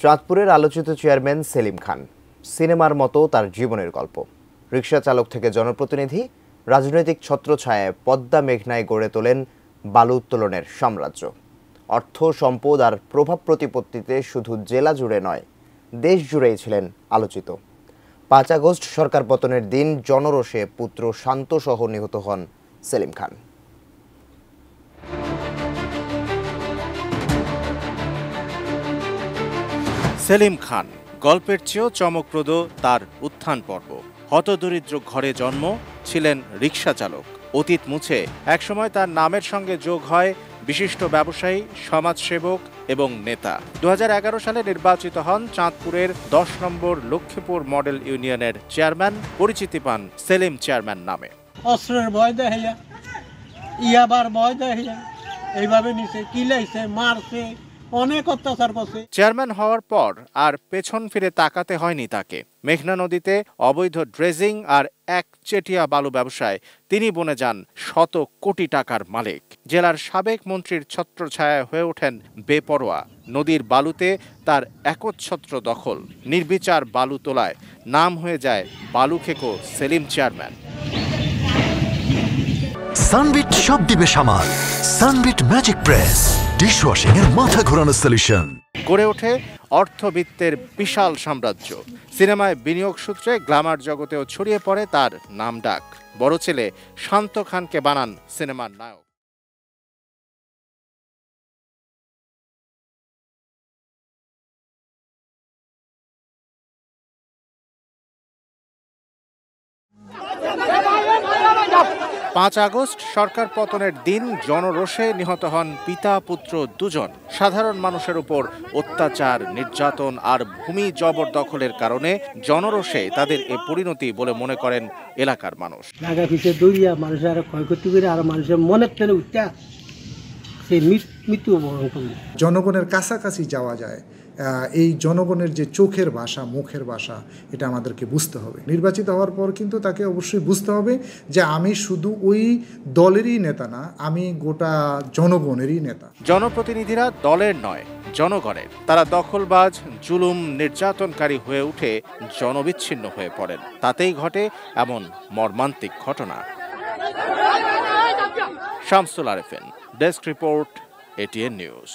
চাঁদপুরের আলোচিত চেয়ারম্যান সেলিম খান। সিনেমার মতো তার জীবনের গল্প। রিকশা চালক থেকে জনপ্রতিনিধি, রাজনৈতিক ছত্রছায়ায় পদ্মা মেঘনায় গড়ে তোলেন বালু উত্তোলনের সাম্রাজ্য। অর্থ, সম্পদ আর প্রভাব প্রতিপত্তিতে শুধু জেলা জুড়ে নয়, দেশ জুড়েই ছিলেন আলোচিত। ৫ আগস্ট সরকার পতনের দিন জনরোষে পুত্র শান্ত সহ নিহত হন সেলিম খান। সেলিম খান গল্পের চেয়েও চমকপ্রদ তার উত্থান পর্ব। হতদরিদ্র ঘরে জন্ম, ছিলেন রিকশা চালক। অতীত মুছে একসময় তার নামের সঙ্গে যোগ হয় বিশিষ্ট ব্যবসায়ী, সমাজসেবক এবং নেতা। ২০১১ সালে নির্বাচিত হন চাঁদপুরের ১০ নম্বর লক্ষ্মীপুর মডেল ইউনিয়নের চেয়ারম্যান। পরিচিতি পান সেলিম চেয়ারম্যান নামে। অস্ত্রের ভয় দেখাইয়া, ইয়াবার ভয় দেখাইয়া এইভাবে নিছে, কিলাইছে, মারছে, অনেক অত্যাচার করছে। চেয়ারম্যান হওয়ার পর আর পেছন ফিরে তাকাতে হয়নি তাকে। মেঘনা নদীতে অবৈধ ড্রেজিং আর একচেটিয়া বালু ব্যবসায় তিনি বনে যান শত কোটি টাকার মালিক। জেলার সাবেক মন্ত্রীর ছত্রছায়ায় হয়ে ওঠেন বেপরোয়া। নদীর বালুতে তার একচ্ছত্র দখল। নির্বিচার বালু তোলায় নাম হয়ে যায় বালু খেকো সেলিম চেয়ারম্যান। সানবিট সব দিবে সামাল। সানবিট ম্যাজিক প্রেস ডিশওয়াশিং এর মাথা ঘোরানো সলিউশন। গড়ে ওঠে অর্থবিত্তের বিশাল সাম্রাজ্য। সিনেমায় বিনিয়োগ সূত্রে গ্ল্যামার জগতেও ছড়িয়ে পড়ে তার নাম ডাক। বড় ছেলে শান্ত খানকে বানান সিনেমার নায়ক। পাঁচ আগস্ট সরকার পতনের দিন জনরোষে নিহত হন পিতা পুত্র দুজন। সাধারণ মানুষের উপর অত্যাচার, নির্যাতন আর ভূমি জবরদখলের কারণে জনরোষে তাদের এ পরিণতি বলে মনে করেন এলাকার মানুষ। জায়গা পিছিয়ে দৌড়িয়া মানুষের আরো ক্ষয়ক্ষতি করে আর মানুষের মনের টেনে উঠা সেই মৃত্যুবরণ করল। জনগণের কাছাকাছি যাওয়া যায়, এই জনগণের যে চোখের ভাষা, মুখের ভাষা, এটা আমাদেরকে বুঝতে হবে। নির্বাচিত হওয়ার পর কিন্তু তাকে অবশ্যই বুঝতে হবে যে আমি শুধু ওই দলেরই নেতা না, আমি গোটা জনগণেরই নেতা। জনপ্রতিনিধিরা দলের নয়, জনগণের। তারা দখলবাজ, জুলুম, নির্যাতনকারী হয়ে উঠে জনবিচ্ছিন্ন হয়ে পড়েন। তাতেই ঘটে এমন মর্মান্তিক ঘটনা। Shamsul Arefin, desk report, ATN news.